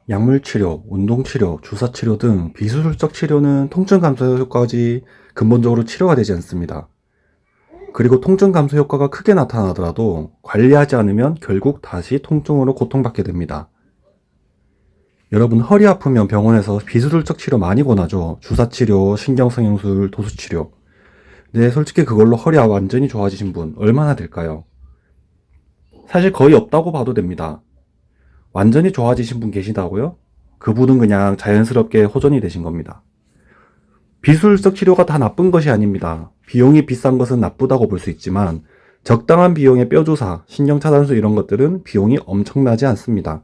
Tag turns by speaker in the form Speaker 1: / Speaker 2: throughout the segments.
Speaker 1: 약물치료, 운동치료, 주사치료 등 비수술적 치료는 통증 감소 효과지 근본적으로 치료가 되지 않습니다. 그리고 통증 감소 효과가 크게 나타나더라도 관리하지 않으면 결국 다시 통증으로 고통받게 됩니다. 여러분, 허리 아프면 병원에서 비수술적 치료 많이 권하죠. 주사치료, 신경성형술, 도수치료. 네, 솔직히 그걸로 허리가 완전히 좋아지신 분 얼마나 될까요? 사실 거의 없다고 봐도 됩니다. 완전히 좋아지신 분 계시다고요? 그분은 그냥 자연스럽게 호전이 되신 겁니다. 비수술적 치료가 다 나쁜 것이 아닙니다. 비용이 비싼 것은 나쁘다고 볼 수 있지만 적당한 비용의 뼈주사, 신경차단술 이런 것들은 비용이 엄청나지 않습니다.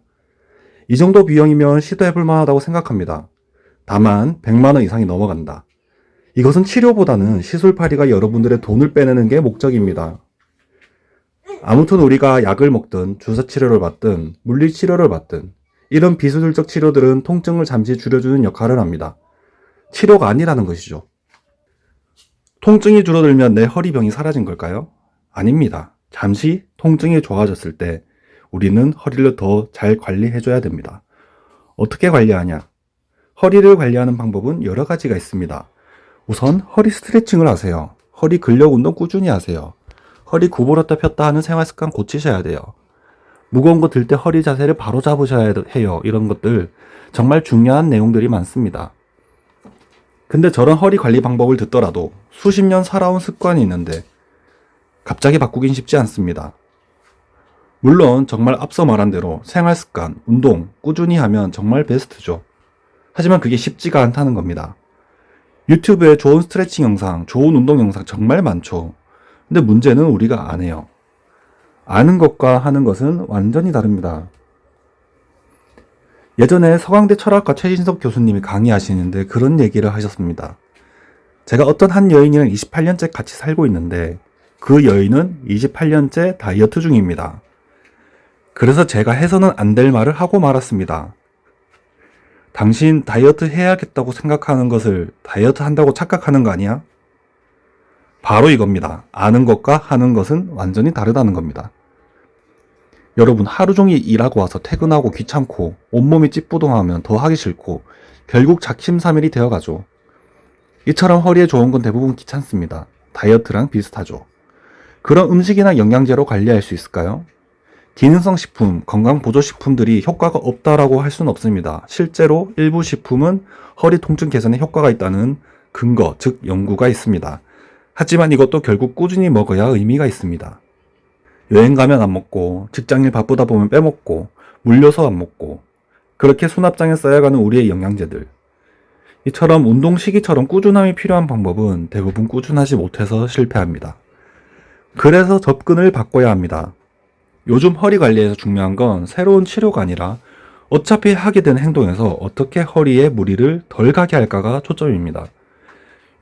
Speaker 1: 이 정도 비용이면 시도해볼 만하다고 생각합니다. 다만 100만원 이상이 넘어간다. 이것은 치료보다는 시술팔이가 여러분들의 돈을 빼내는 게 목적입니다. 아무튼 우리가 약을 먹든 주사치료를 받든 물리치료를 받든 이런 비수술적 치료들은 통증을 잠시 줄여주는 역할을 합니다. 치료가 아니라는 것이죠. 통증이 줄어들면 내 허리병이 사라진 걸까요? 아닙니다. 잠시 통증이 좋아졌을 때 우리는 허리를 더 잘 관리해줘야 됩니다. 어떻게 관리하냐? 허리를 관리하는 방법은 여러 가지가 있습니다. 우선 허리 스트레칭을 하세요. 허리 근력 운동 꾸준히 하세요. 허리 구부렸다 폈다 하는 생활 습관 고치셔야 돼요. 무거운 거 들 때 허리 자세를 바로 잡으셔야 해요. 이런 것들 정말 중요한 내용들이 많습니다. 근데 저런 허리 관리 방법을 듣더라도 수십 년 살아온 습관이 있는데 갑자기 바꾸긴 쉽지 않습니다. 물론 정말 앞서 말한 대로 생활 습관, 운동 꾸준히 하면 정말 베스트죠. 하지만 그게 쉽지가 않다는 겁니다. 유튜브에 좋은 스트레칭 영상, 좋은 운동 영상 정말 많죠. 근데 문제는 우리가 안 해요. 아는 것과 하는 것은 완전히 다릅니다. 예전에 서강대 철학과 최진석 교수님이 강의하시는데 그런 얘기를 하셨습니다. 제가 어떤 한 여인이랑 28년째 같이 살고 있는데 그 여인은 28년째 다이어트 중입니다. 그래서 제가 해서는 안 될 말을 하고 말았습니다. 당신 다이어트 해야겠다고 생각하는 것을 다이어트 한다고 착각하는 거 아니야? 바로 이겁니다. 아는 것과 하는 것은 완전히 다르다는 겁니다. 여러분, 하루 종일 일하고 와서 퇴근하고 귀찮고 온몸이 찌뿌둥하면 더 하기 싫고 결국 작심삼일이 되어가죠. 이처럼 허리에 좋은 건 대부분 귀찮습니다. 다이어트랑 비슷하죠. 그런 음식이나 영양제로 관리할 수 있을까요? 기능성 식품, 건강보조식품들이 효과가 없다라고 할 수는 없습니다. 실제로 일부 식품은 허리 통증 개선에 효과가 있다는 근거, 즉 연구가 있습니다. 하지만 이것도 결국 꾸준히 먹어야 의미가 있습니다. 여행 가면 안 먹고, 직장일 바쁘다 보면 빼먹고, 물려서 안 먹고, 그렇게 수납장에 쌓여가는 우리의 영양제들. 이처럼 운동 시기처럼 꾸준함이 필요한 방법은 대부분 꾸준하지 못해서 실패합니다. 그래서 접근을 바꿔야 합니다. 요즘 허리 관리에서 중요한 건 새로운 치료가 아니라 어차피 하게 된 행동에서 어떻게 허리에 무리를 덜 가게 할까가 초점입니다.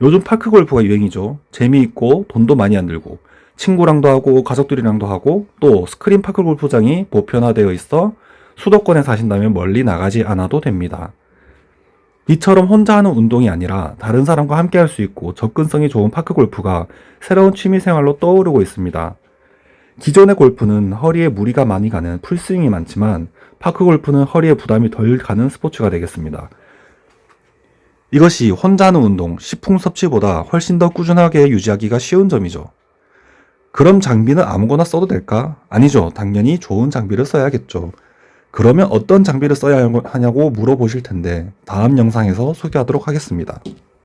Speaker 1: 요즘 파크 골프가 유행이죠. 재미있고 돈도 많이 안 들고 친구랑도 하고 가족들이랑도 하고 또 스크린 파크 골프장이 보편화되어 있어 수도권에 사신다면 멀리 나가지 않아도 됩니다. 이처럼 혼자 하는 운동이 아니라 다른 사람과 함께 할 수 있고 접근성이 좋은 파크 골프가 새로운 취미생활로 떠오르고 있습니다. 기존의 골프는 허리에 무리가 많이 가는 풀스윙이 많지만 파크 골프는 허리에 부담이 덜 가는 스포츠가 되겠습니다. 이것이 혼자 하는 운동, 식품 섭취보다 훨씬 더 꾸준하게 유지하기가 쉬운 점이죠. 그럼 장비는 아무거나 써도 될까? 아니죠. 당연히 좋은 장비를 써야겠죠. 그러면 어떤 장비를 써야 하냐고 물어보실 텐데 다음 영상에서 소개하도록 하겠습니다.